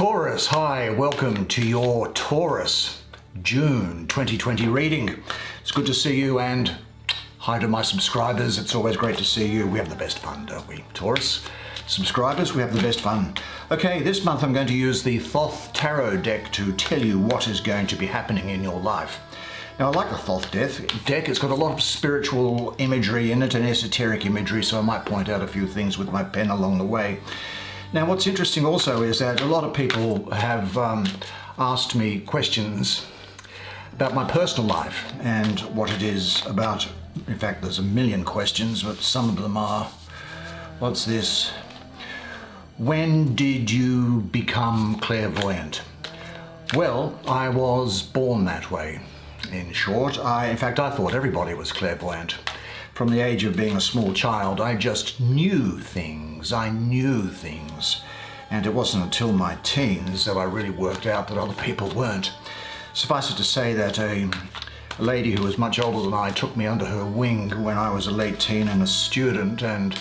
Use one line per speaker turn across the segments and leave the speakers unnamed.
Taurus, hi, welcome to your Taurus June 2020 reading. It's good to see you, and hi to my subscribers. It's always great to see you. We have the best fun, don't we? Taurus subscribers, we have the best fun. Okay, this month I'm going to use the Thoth Tarot deck to tell you what is going to be happening in your life. Now, I like the Thoth deck. It's got a lot of spiritual imagery in it and esoteric imagery, so I might point out a few things with my pen along the way. Now, what's interesting also is that a lot of people have asked me questions about my personal life and what it is about. In fact, there's a million questions, but some of them are, what's this? When did you become clairvoyant? Well, I was born that way. In short, in fact, I thought everybody was clairvoyant. From the age of being a small child, I just knew things. I knew things. And it wasn't until my teens that I really worked out that other people weren't. Suffice it to say that a lady who was much older than I took me under her wing when I was a late teen and a student, and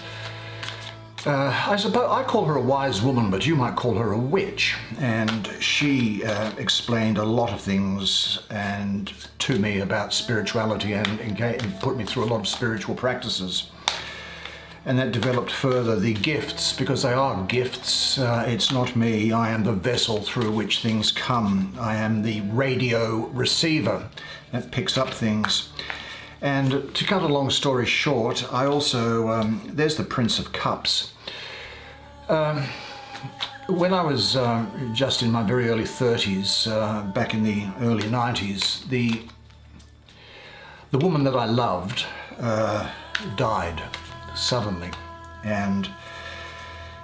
I suppose I call her a wise woman, but you might call her a witch. And she explained a lot of things and to me about spirituality and put me through a lot of spiritual practices. And that developed further the gifts, because they are gifts. It's not me. I am the vessel through which things come. I am the radio receiver that picks up things. And to cut a long story short, I also, there's the Prince of Cups. When I was just in my very early 30s, back in the early 90s, the woman that I loved died suddenly. And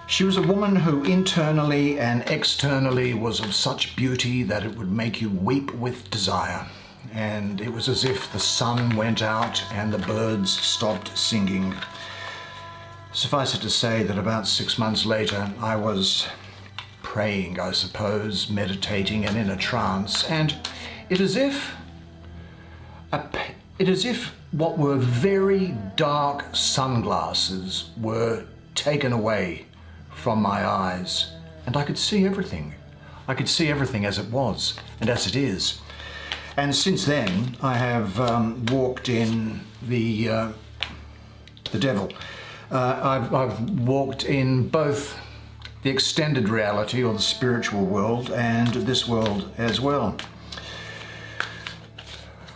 she was a woman who internally and externally was of such beauty that it would make you weep with desire. And it was as if the sun went out and the birds stopped singing. Suffice it to say that about 6 months later, I was praying, I suppose, meditating and in a trance, and it is as if what were very dark sunglasses were taken away from my eyes, and I could see everything. I could see everything as it was and as it is. And since then, I have walked in the devil. I've walked in both the extended reality, or the spiritual world, and this world as well.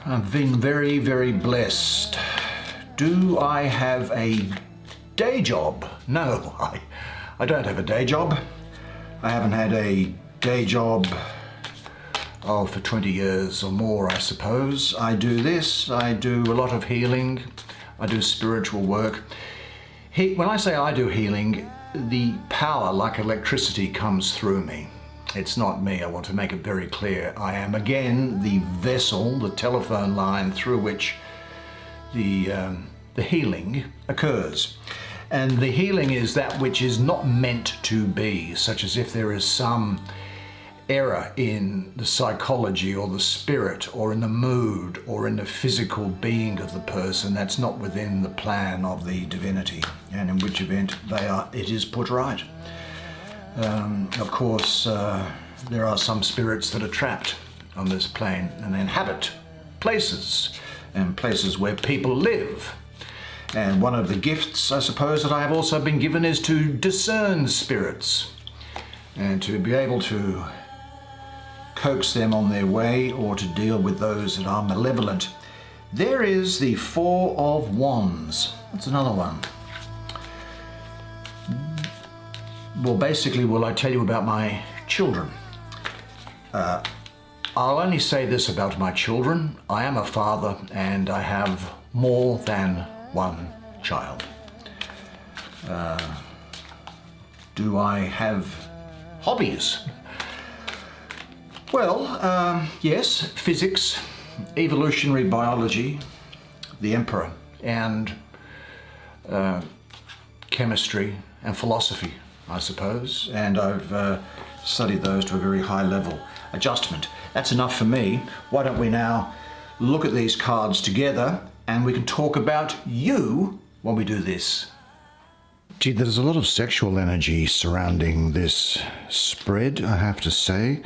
I've been very, very blessed. Do I have a day job? No, I don't have a day job. I haven't had a day job for 20 years or more, I suppose. I do this, I do a lot of healing, I do spiritual work. When I say I do healing, the power, like electricity, comes through me. It's not me. I want to make it very clear. I am, again, the vessel, the telephone line through which the healing occurs. And the healing is that which is not meant to be, such as if there is some error in the psychology or the spirit or in the mood or in the physical being of the person that's not within the plan of the divinity, and in which event it is put right. Of course, there are some spirits that are trapped on this plane and they inhabit places, and places where people live. And one of the gifts, I suppose, that I have also been given is to discern spirits and to be able to coax them on their way, or to deal with those that are malevolent. There is the Four of Wands. That's another one. Well, basically, will I tell you about my children? I'll only say this about my children. I am a father and I have more than one child. Do I have hobbies? Well, yes, physics, evolutionary biology, the Emperor, and chemistry and philosophy, I suppose. And I've studied those to a very high level. Adjustment. That's enough for me. Why don't we now look at these cards together and we can talk about you when we do this. Gee, there's a lot of sexual energy surrounding this spread, I have to say.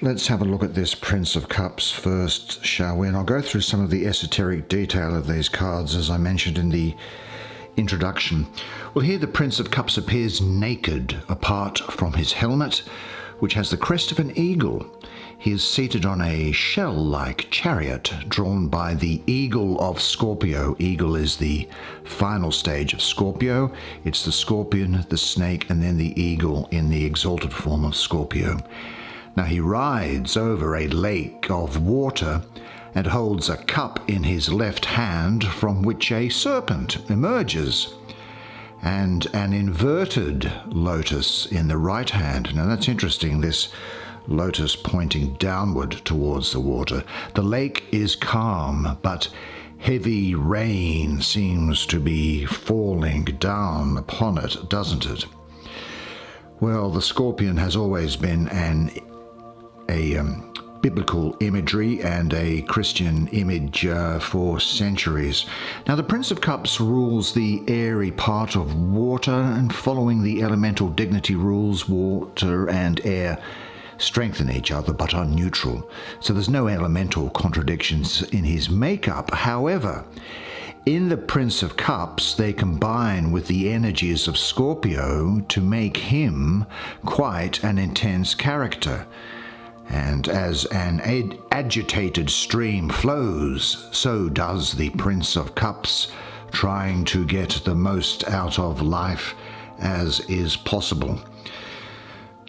Let's have a look at this Prince of Cups first, shall we? And I'll go through some of the esoteric detail of these cards, as I mentioned in the introduction. Well, here the Prince of Cups appears naked, apart from his helmet, which has the crest of an eagle. He is seated on a shell-like chariot drawn by the Eagle of Scorpio. Eagle is the final stage of Scorpio. It's the scorpion, the snake, and then the eagle in the exalted form of Scorpio. Now he rides over a lake of water and holds a cup in his left hand from which a serpent emerges, and an inverted lotus in the right hand. Now that's interesting, this lotus pointing downward towards the water. The lake is calm, but heavy rain seems to be falling down upon it, doesn't it? Well, the scorpion has always been a biblical imagery and a Christian image for centuries. Now, the Prince of Cups rules the airy part of water, and following the elemental dignity rules, water and air strengthen each other but are neutral. So there's no elemental contradictions in his makeup. However, in the Prince of Cups, they combine with the energies of Scorpio to make him quite an intense character. And as an agitated stream flows, so does the Prince of Cups, trying to get the most out of life as is possible.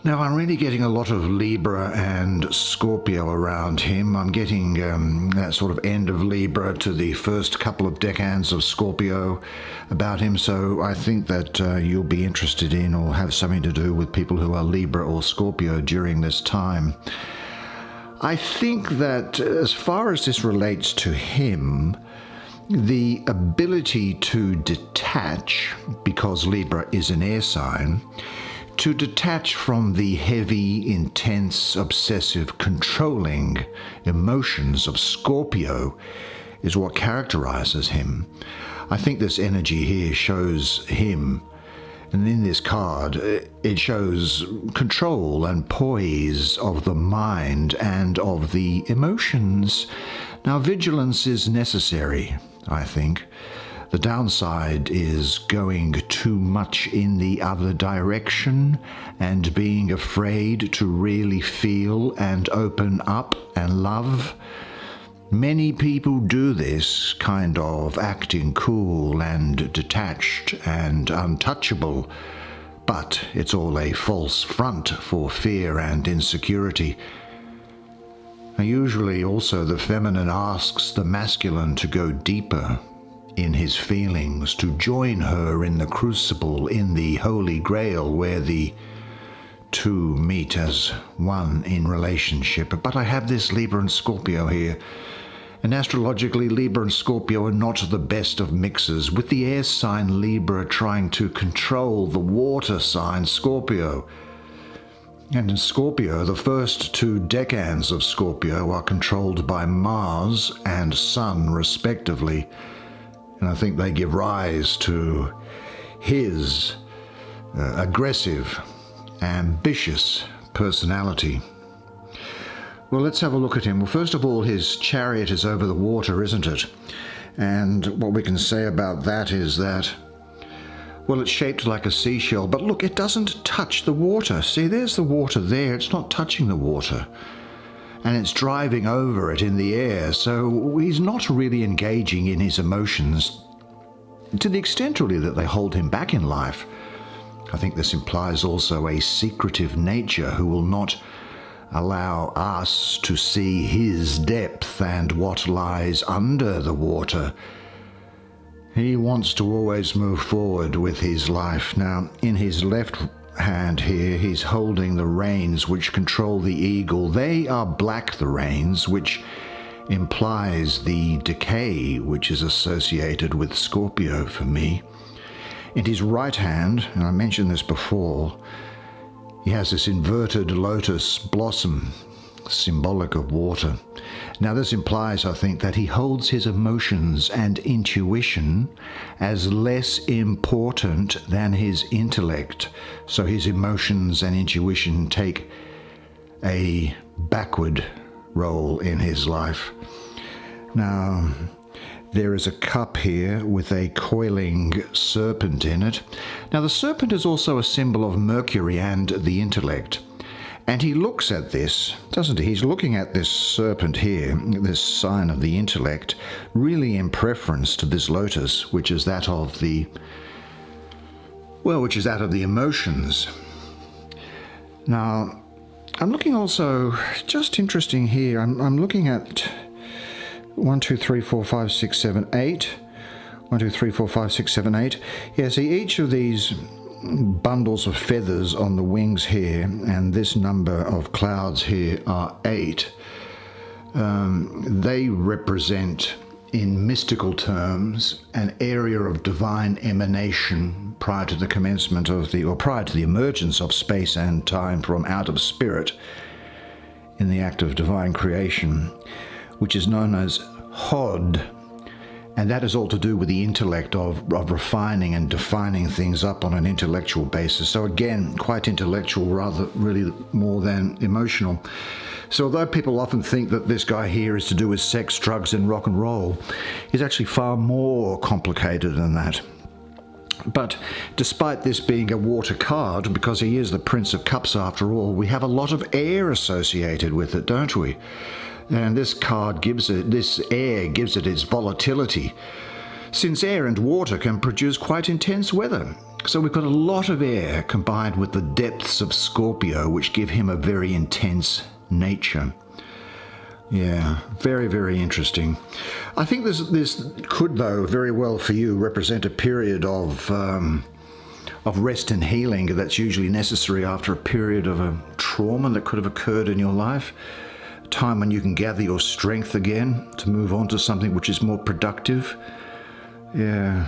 Now, I'm really getting a lot of Libra and Scorpio around him. I'm getting that sort of end of Libra to the first couple of decades of Scorpio about him, so I think that you'll be interested in or have something to do with people who are Libra or Scorpio during this time. I think that as far as this relates to him, the ability to detach, because Libra is an air sign, to detach from the heavy, intense, obsessive, controlling emotions of Scorpio is what characterizes him. I think this energy here shows him, and in this card, it shows control and poise of the mind and of the emotions. Now, vigilance is necessary, I think. The downside is going too much in the other direction and being afraid to really feel and open up and love. Many people do this, kind of acting cool and detached and untouchable, but it's all a false front for fear and insecurity. Usually also the feminine asks the masculine to go deeper in his feelings, to join her in the crucible, in the Holy Grail, where the two meet as one in relationship. But I have this Libra and Scorpio here, and astrologically Libra and Scorpio are not the best of mixes, with the air sign Libra trying to control the water sign Scorpio. And in Scorpio, the first two decans of Scorpio are controlled by Mars and Sun, respectively. And I think they give rise to his aggressive, ambitious personality. Well, let's have a look at him. Well, first of all, his chariot is over the water, isn't it? And what we can say about that is that, well, it's shaped like a seashell, but look, it doesn't touch the water. See, there's the water there. It's not touching the water. And it's driving over it in the air, so he's not really engaging in his emotions to the extent really that they hold him back in life. I think this implies also a secretive nature who will not allow us to see his depth and what lies under the water. He wants to always move forward with his life. Now, in his left hand here, he's holding the reins which control the eagle. They are black, the reins, which implies the decay which is associated with Scorpio for me. In his right hand, and I mentioned this before, he has this inverted lotus blossom symbolic of water. Now this implies, I think, that he holds his emotions and intuition as less important than his intellect. So his emotions and intuition take a backward role in his life. Now, there is a cup here with a coiling serpent in it. Now, the serpent is also a symbol of Mercury and the intellect. And he looks at this, doesn't he? He's looking at this serpent here, this sign of the intellect, really in preference to this lotus, which is that of the emotions. Now, I'm looking also, just interesting here, I'm looking at 1, 2, 3, 4, 5, 6, 7, 8. 1, 2, 3, 4, 5, 6, 7, 8. Yeah, see, each of these bundles of feathers on the wings here and this number of clouds here are 8. They represent, in mystical terms, an area of divine emanation prior to the commencement of prior to the emergence of space and time from out of spirit in the act of divine creation, which is known as Hod. And that is all to do with the intellect of refining and defining things up on an intellectual basis. So again, quite intellectual, rather really more than emotional. So although people often think that this guy here is to do with sex, drugs, and rock and roll, he's actually far more complicated than that. But despite this being a water card, because he is the Prince of Cups after all, we have a lot of air associated with it, don't we? And this card this air gives it its volatility, since air and water can produce quite intense weather. So we've got a lot of air combined with the depths of Scorpio, which give him a very intense nature. Yeah, very, very interesting. I think this could, though, very well for you represent a period of rest and healing that's usually necessary after a period of a trauma that could have occurred in your life. Time when you can gather your strength again to move on to something which is more productive. Yeah.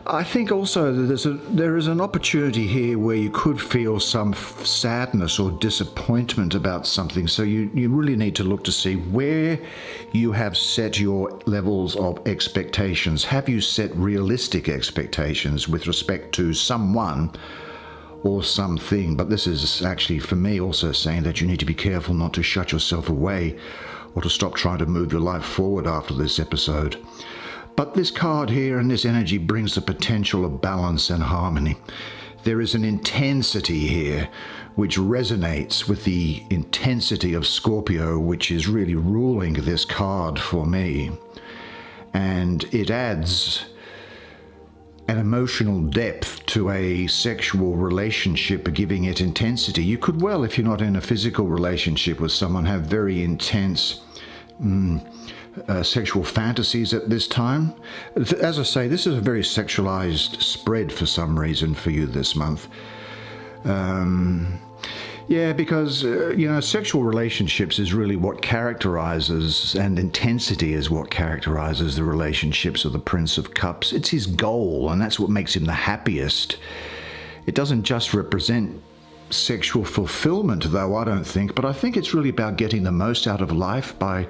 I think also that there is an opportunity here where you could feel some sadness or disappointment about something. So you really need to look to see where you have set your levels of expectations. Have you set realistic expectations with respect to someone or something? But this is actually, for me, also saying that you need to be careful not to shut yourself away or to stop trying to move your life forward after this episode. But this card here and this energy brings the potential of balance and harmony. There is an intensity here which resonates with the intensity of Scorpio, which is really ruling this card for me. And it adds an emotional depth to a sexual relationship, giving it intensity. You could well, if you're not in a physical relationship with someone, have very intense sexual fantasies at this time. As I say, this is a very sexualized spread for some reason for you this month. Yeah, because, sexual relationships is really what characterizes, and intensity is what characterizes the relationships of the Prince of Cups. It's his goal, and that's what makes him the happiest. It doesn't just represent sexual fulfillment, though, I don't think, but I think it's really about getting the most out of life by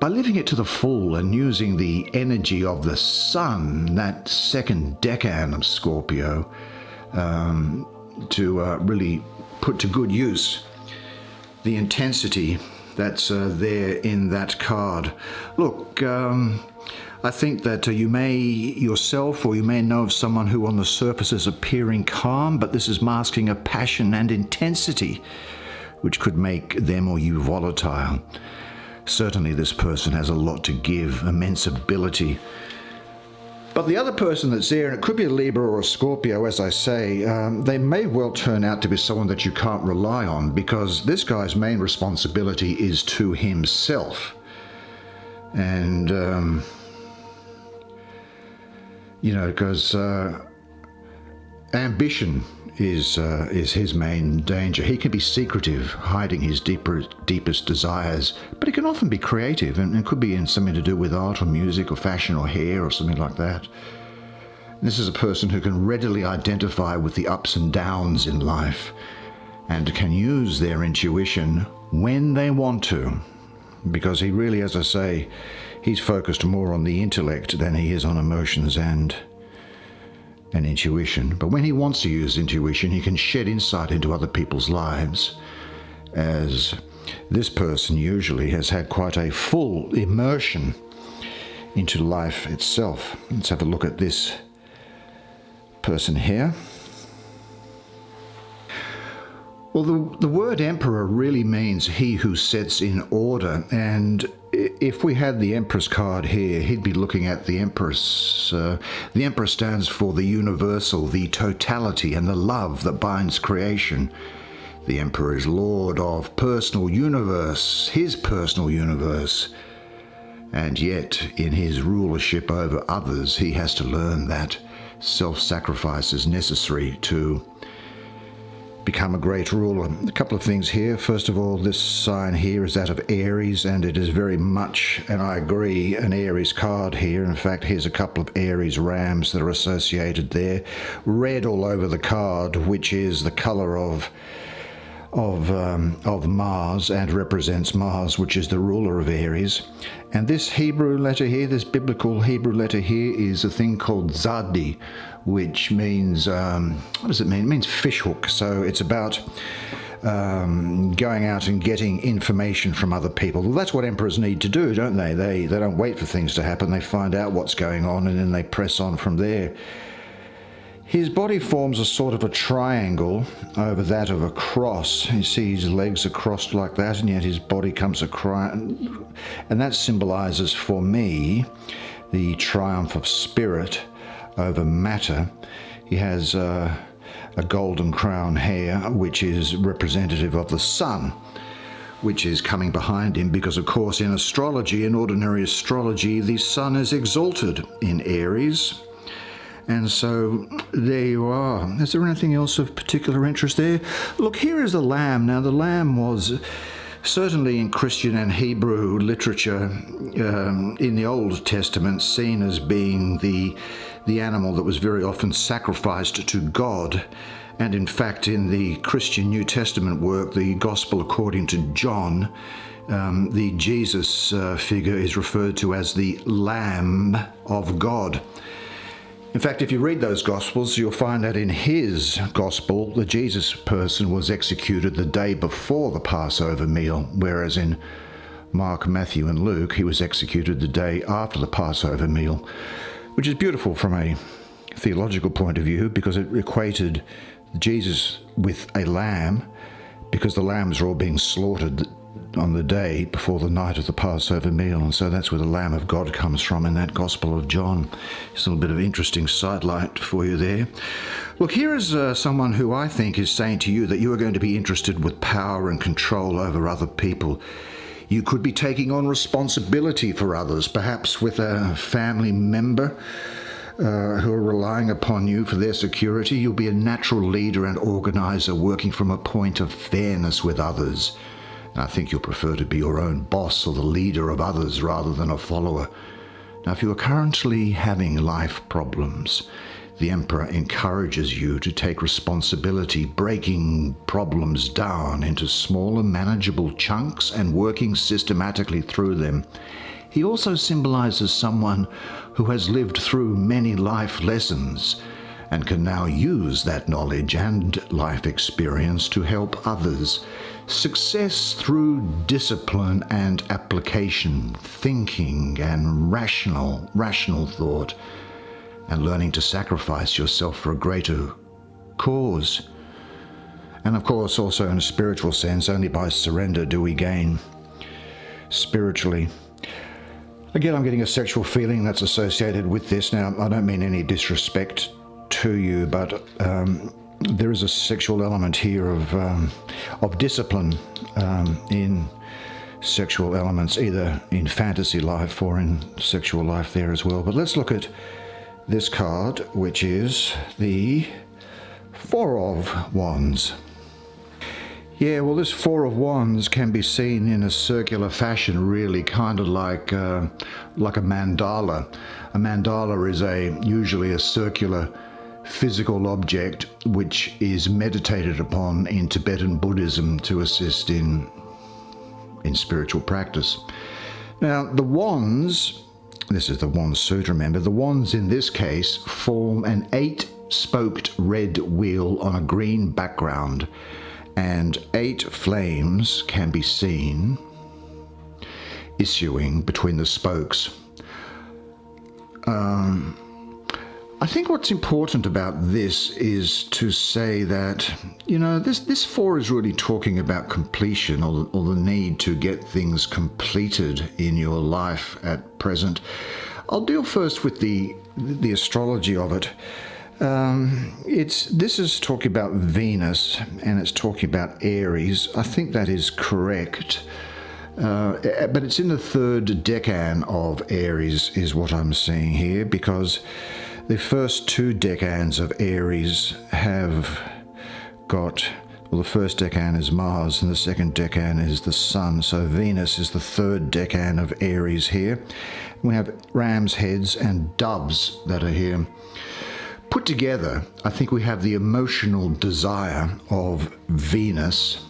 living it to the full and using the energy of the sun, that second decan of Scorpio, to really put to good use the intensity that's there in that card. Look, I think that you may yourself, or you may know of someone who on the surface is appearing calm, but this is masking a passion and intensity which could make them or you volatile. Certainly this person has a lot to give, immense ability. But the other person that's there, and it could be a Libra or a Scorpio, as I say, they may well turn out to be someone that you can't rely on, because this guy's main responsibility is to himself. And, because ambition is his main danger. He can be secretive, hiding his deepest desires, but he can often be creative, and could be in something to do with art or music or fashion or hair or something like that. This is a person who can readily identify with the ups and downs in life, and can use their intuition when they want to, because he really, as I say, he's focused more on the intellect than he is on emotions and intuition. But when he wants to use intuition, he can shed insight into other people's lives, as this person usually has had quite a full immersion into life itself. Let's have a look at this person here. Well, the word emperor really means he who sets in order, and if we had the Empress card here, he'd be looking at the Empress. The Empress stands for the universal, the totality, and the love that binds creation. The Emperor is Lord of personal universe, his personal universe, and yet in his rulership over others, he has to learn that self-sacrifice is necessary to become a great ruler. A couple of things here. First of all, this sign here is that of Aries, and it is very much, and I agree, an Aries card here. In fact, here's a couple of Aries rams that are associated there. Red all over the card, which is the color of Mars, and represents Mars, which is the ruler of Aries. And this Hebrew letter here, this biblical Hebrew letter here, is a thing called Zadi, which means, what does it mean? It means fishhook. So it's about going out and getting information from other people. Well, that's what emperors need to do, don't they? They don't wait for things to happen. They find out what's going on, and then they press on from there. His body forms a sort of a triangle over that of a cross. You see his legs are crossed like that, and yet his body comes across. And that symbolizes for me the triumph of spirit over matter. He has a golden crown hair, which is representative of the sun, which is coming behind him, because of course in astrology, in ordinary astrology, the sun is exalted in Aries. And so there you are. Is there anything else of particular interest there? Look, here is the lamb. Now, the lamb was certainly in Christian and Hebrew literature in the Old Testament seen as being the animal that was very often sacrificed to God. And in fact, in the Christian New Testament work, the Gospel according to John, the Jesus figure is referred to as the Lamb of God. In fact, if you read those Gospels, you'll find that in his Gospel, the Jesus person was executed the day before the Passover meal, whereas in Mark, Matthew, and Luke, he was executed the day after the Passover meal, which is beautiful from a theological point of view, because it equated Jesus with a lamb, because the lambs are all being slaughtered on the day before the night of the Passover meal, and so that's where the Lamb of God comes from in that Gospel of John. Just a little bit of interesting sidelight for you there. Look, here is someone who I think is saying to you that you are going to be interested with power and control over other people. You could be taking on responsibility for others, perhaps with a family member who are relying upon you for their security. You'll be a natural leader and organizer, working from a point of fairness with others. I think you'll prefer to be your own boss or the leader of others rather than a follower. Now, if you are currently having life problems, the Emperor encourages you to take responsibility, breaking problems down into smaller, manageable chunks and working systematically through them. He also symbolizes someone who has lived through many life lessons and can now use that knowledge and life experience to help others. Success through discipline and application, thinking and rational thought, and learning to sacrifice yourself for a greater cause. And of course, also in a spiritual sense, only by surrender do we gain spiritually. Again, I'm getting a sexual feeling that's associated with this. Now, I don't mean any disrespect to you, but there is a sexual element here of discipline in sexual elements, either in fantasy life or in sexual life there as well. But let's look at this card, which is the Four of Wands. Yeah, well, this Four of Wands can be seen in a circular fashion, really, kind of like a mandala. A mandala is usually a circular physical object which is meditated upon in Tibetan Buddhism to assist in spiritual practice. Now, the wands, this is the wand suit, remember, the wands in this case form an 8-spoked red wheel on a green background, and 8 flames can be seen issuing between the spokes. I think what's important about this is to say that, this 4 is really talking about completion, or the need to get things completed in your life at present. I'll deal first with the astrology of it. This is talking about Venus, and it's talking about Aries. I think that is correct. But it's in the 3rd decan of Aries is what I'm seeing here, because the first 2 decans of Aries have got, well, the first decan is Mars and the second decan is the Sun. So Venus is the 3rd decan of Aries here. We have ram's heads and doves that are here. Put together, I think we have the emotional desire of Venus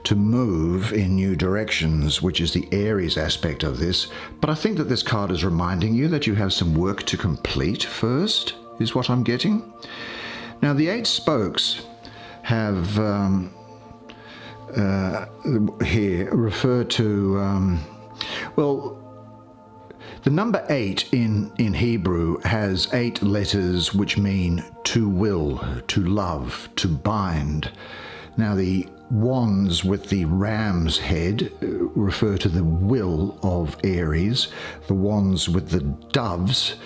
to move in new directions, which is the Aries aspect of this. But I think that this card is reminding you that you have some work to complete first, is what I'm getting. Now, the 8 spokes have here refer to, the number 8 in Hebrew has 8 letters which mean to will, to love, to bind. Now, the wands with the ram's head refer to the will of Aries. The wands with the doves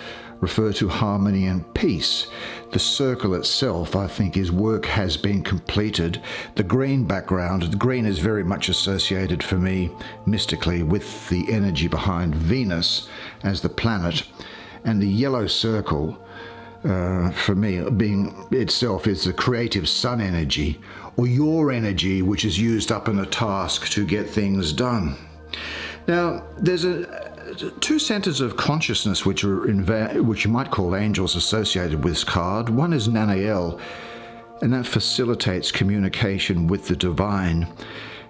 refer to harmony and peace. The circle itself, I think, is work has been completed. The green background, the green is very much associated for me mystically with the energy behind Venus as the planet, and the yellow circle for me being itself is the creative sun energy, or your energy, which is used up in a task to get things done. Now, there's 2 centers of consciousness which you might call angels associated with this card. One is Nanael, and that facilitates communication with the divine,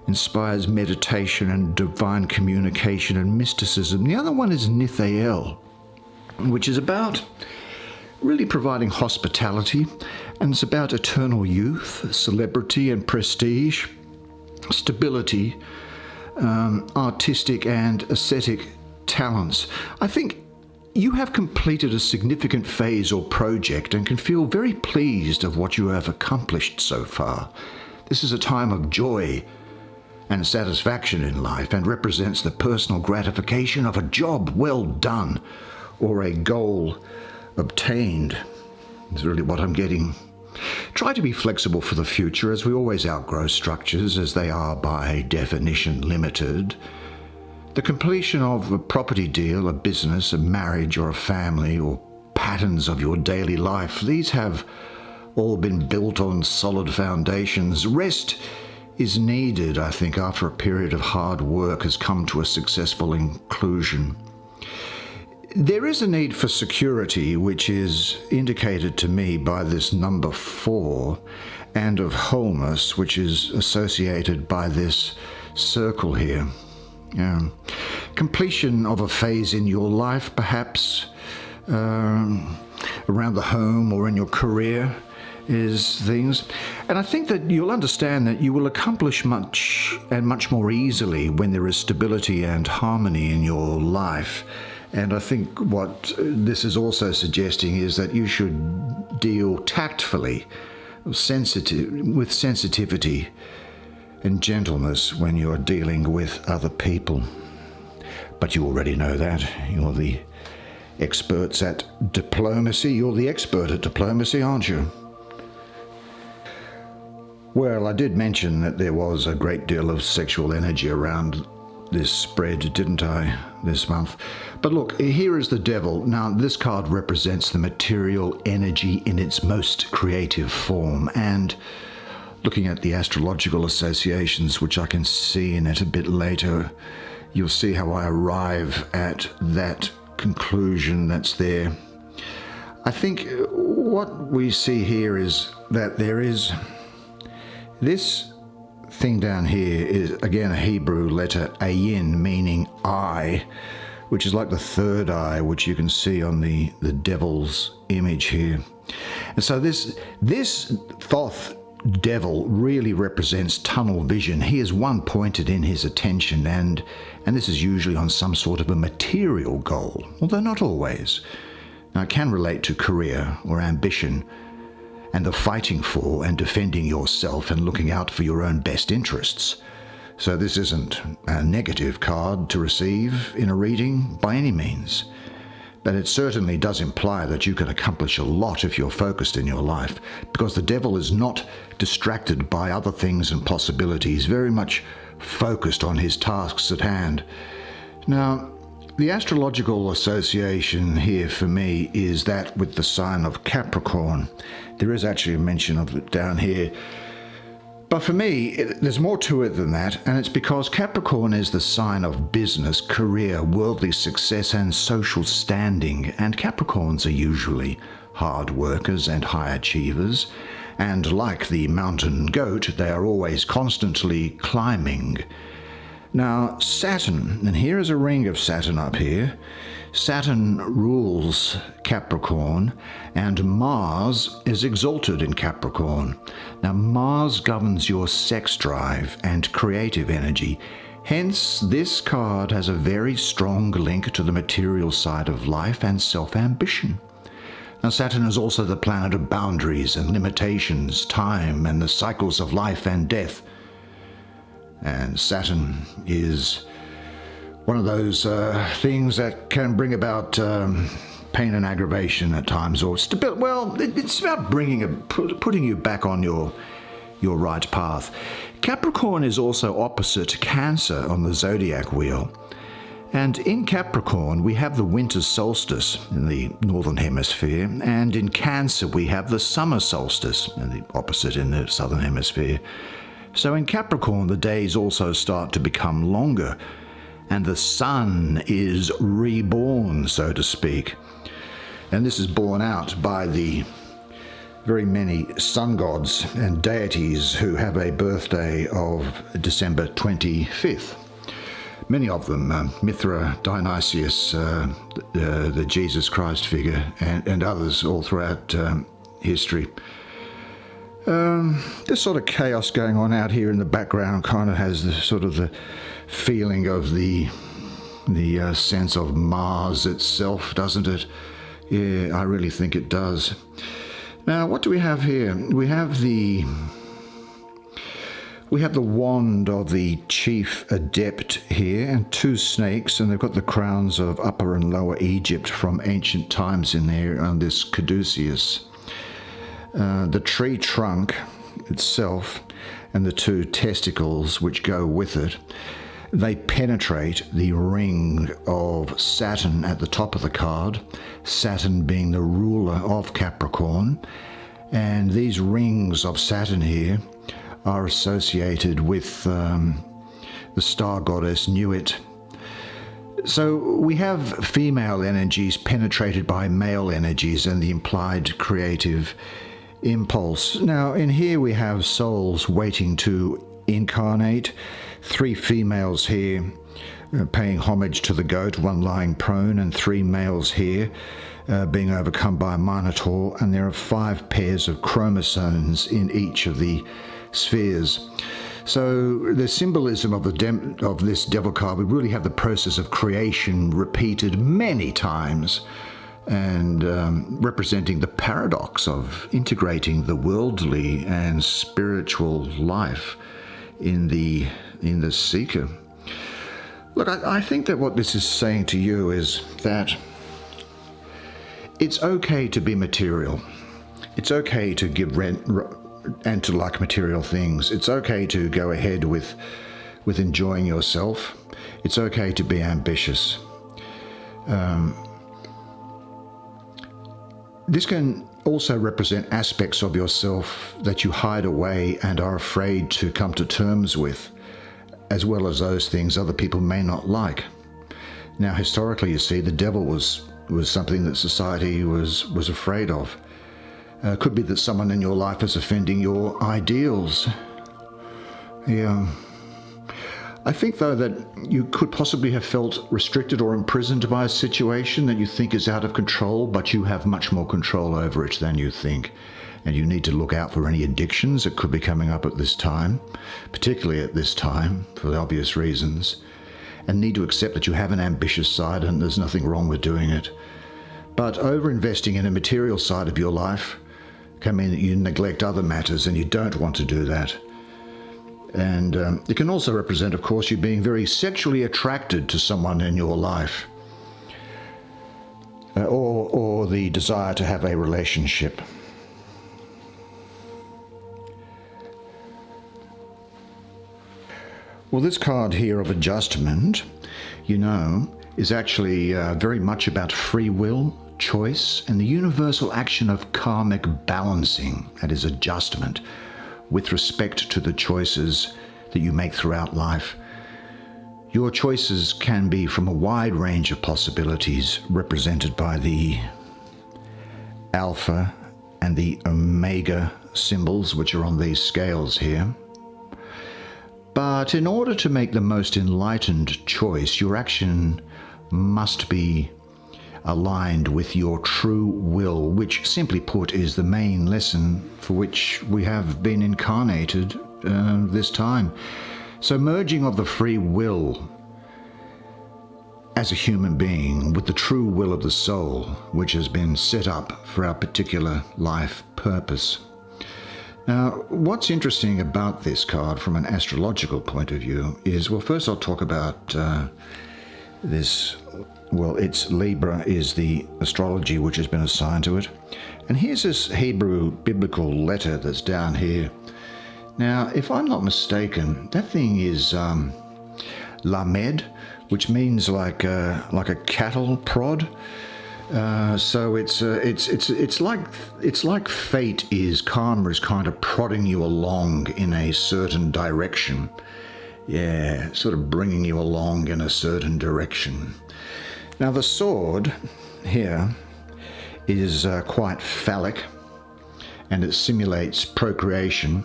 inspires meditation and divine communication and mysticism. The other one is Nithael, which is about really providing hospitality, and it's about eternal youth, celebrity and prestige, stability, artistic and aesthetic talents. I think you have completed a significant phase or project and can feel very pleased of what you have accomplished so far. This is a time of joy and satisfaction in life, and represents the personal gratification of a job well done or a goal obtained. Is really what I'm getting. Try to be flexible for the future, as we always outgrow structures, as they are by definition limited. The completion of a property deal, a business, a marriage, or a family, or patterns of your daily life, these have all been built on solid foundations. Rest is needed, I think, after a period of hard work has come to a successful conclusion. There is a need for security, which is indicated to me by this number 4, and of wholeness, which is associated by this circle here. Completion of a phase in your life, perhaps around the home or in your career, is things. And I think that you'll understand that you will accomplish much and much more easily when there is stability and harmony in your life. And I think what this is also suggesting is that you should deal tactfully, with sensitivity and gentleness when you're dealing with other people. But you already know that. You're the experts at diplomacy. You're the expert at diplomacy, aren't you? Well, I did mention that there was a great deal of sexual energy around this spread, didn't I, this month? But look, here is the devil. Now, this card represents the material energy in its most creative form, and looking at the astrological associations, which I can see in it a bit later, you'll see how I arrive at that conclusion that's there. I think what we see here is that there is this thing down here is again a Hebrew letter ayin, meaning eye, which is like the third eye, which you can see on the devil's image here. And so this Thoth devil really represents tunnel vision. He is one pointed in his attention, and this is usually on some sort of a material goal, although not always. Now, it can relate to career or ambition and the fighting for and defending yourself and looking out for your own best interests. So this isn't a negative card to receive in a reading by any means, but it certainly does imply that you can accomplish a lot if you're focused in your life, because the devil is not distracted by other things and possibilities, very much focused on his tasks at hand. Now, the astrological association here for me is that with the sign of Capricorn. There is actually a mention of it down here. But for me, there's more to it than that, and it's because Capricorn is the sign of business, career, worldly success, and social standing. And Capricorns are usually hard workers and high achievers. And like the mountain goat, they are always constantly climbing. Now, Saturn, and here is a ring of Saturn up here. Saturn rules Capricorn, and Mars is exalted in Capricorn. Now, Mars governs your sex drive and creative energy. Hence, this card has a very strong link to the material side of life and self-ambition. Now, Saturn is also the planet of boundaries and limitations, time, and the cycles of life and death. And Saturn is one of those things that can bring about pain and aggravation at times, or it's about putting you back on your right path. Capricorn is also opposite Cancer on the zodiac wheel. And in Capricorn, we have the winter solstice in the northern hemisphere, and in Cancer, we have the summer solstice, and the opposite in the southern hemisphere. So in Capricorn, the days also start to become longer, and the sun is reborn, so to speak. And this is borne out by the very many sun gods and deities who have a birthday of December 25th. Many of them, Mithra, Dionysius, the Jesus Christ figure, and others all throughout history. This sort of chaos going on out here in the background kind of has the feeling of the sense of Mars itself, doesn't it? Yeah, I really think it does. Now, what do we have here? We have the wand of the chief adept here, and two snakes, and they've got the crowns of Upper and Lower Egypt from ancient times in there on this caduceus. The tree trunk itself and the two testicles which go with it, they penetrate the ring of Saturn at the top of the card, Saturn being the ruler of Capricorn. And these rings of Saturn here are associated with the star goddess Nuit. So we have female energies penetrated by male energies and the implied creative impulse. Now, in here we have souls waiting to incarnate. Three females here paying homage to the goat, one lying prone, and three males here being overcome by a minotaur. And there are 5 pairs of chromosomes in each of the spheres. So the symbolism of this devil card, we really have the process of creation repeated many times, and representing the paradox of integrating the worldly and spiritual life in the seeker. Look, I think that what this is saying to you is that it's okay to be material. It's okay to give rent and to like material things. It's okay to go ahead with enjoying yourself. It's okay to be ambitious. This can also represent aspects of yourself that you hide away and are afraid to come to terms with, as well as those things other people may not like. Now, historically, you see, the devil was something that society was afraid of. Could be that someone in your life is offending your ideals. Yeah. I think, though, that you could possibly have felt restricted or imprisoned by a situation that you think is out of control, but you have much more control over it than you think. And you need to look out for any addictions that could be coming up at this time, particularly at this time, for the obvious reasons, and need to accept that you have an ambitious side and there's nothing wrong with doing it. But over-investing in a material side of your life can mean that you neglect other matters, and you don't want to do that. And it can also represent, of course, you being very sexually attracted to someone in your life, or the desire to have a relationship. Well, this card here of adjustment, is actually very much about free will, choice, and the universal action of karmic balancing, that is adjustment, with respect to the choices that you make throughout life. Your choices can be from a wide range of possibilities, represented by the alpha and the omega symbols, which are on these scales here. But in order to make the most enlightened choice, your action must be aligned with your true will, which, simply put, is the main lesson for which we have been incarnated this time. So merging of the free will as a human being with the true will of the soul, which has been set up for our particular life purpose. Now, what's interesting about this card from an astrological point of view is, well, first I'll talk about this. Well, it's Libra is the astrology which has been assigned to it. And here's this Hebrew biblical letter that's down here. Now, if I'm not mistaken, that thing is Lamed, which means like a cattle prod. So it's like fate is, karma is kind of prodding you along in a certain direction. Yeah, sort of bringing you along in a certain direction. Now the sword here is quite phallic, and it simulates procreation.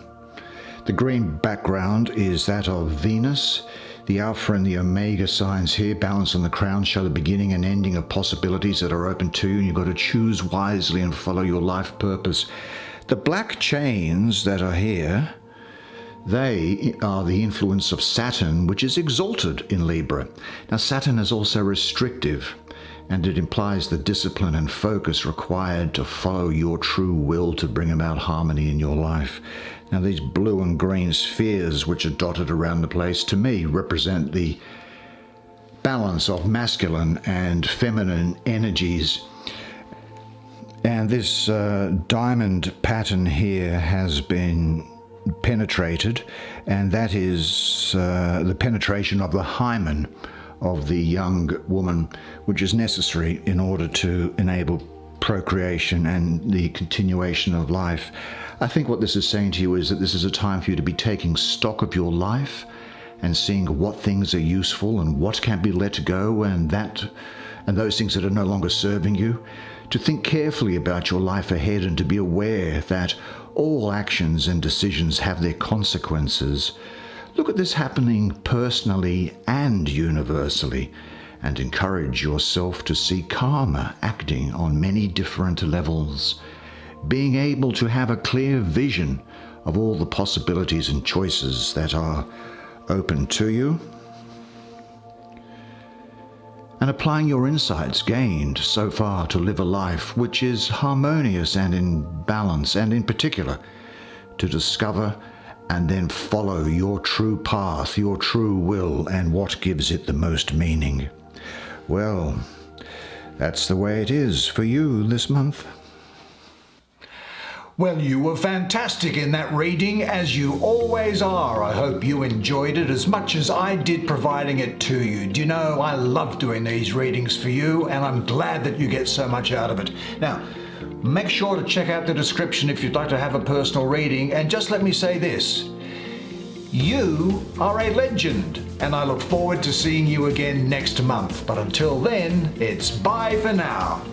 The green background is that of Venus. The Alpha and the Omega signs here, balanced on the crown, show the beginning and ending of possibilities that are open to you, and you've got to choose wisely and follow your life purpose. The black chains that are here, they are the influence of Saturn, which is exalted in Libra. Now, Saturn is also restrictive, and it implies the discipline and focus required to follow your true will to bring about harmony in your life. Now, these blue and green spheres, which are dotted around the place, to me represent the balance of masculine and feminine energies. And this diamond pattern here has been penetrated, and that is the penetration of the hymen of the young woman, which is necessary in order to enable procreation and the continuation of life. I think what this is saying to you is that this is a time for you to be taking stock of your life and seeing what things are useful and what can be let go, and those things that are no longer serving you. To think carefully about your life ahead and to be aware that all actions and decisions have their consequences. Look at this happening personally and universally, and encourage yourself to see karma acting on many different levels. Being able to have a clear vision of all the possibilities and choices that are open to you, and applying your insights gained so far to live a life which is harmonious and in balance, and in particular to discover and then follow your true path, your true will, and what gives it the most meaning. Well, that's the way it is for you this month.
Well, you were fantastic in that reading, as you always are. I hope you enjoyed it as much as I did providing it to you. Do you know, I love doing these readings for you, and I'm glad that you get so much out of it. Now, make sure to check out the description if you'd like to have a personal reading, and just let me say this. You are a legend, and I look forward to seeing you again next month. But until then, it's bye for now.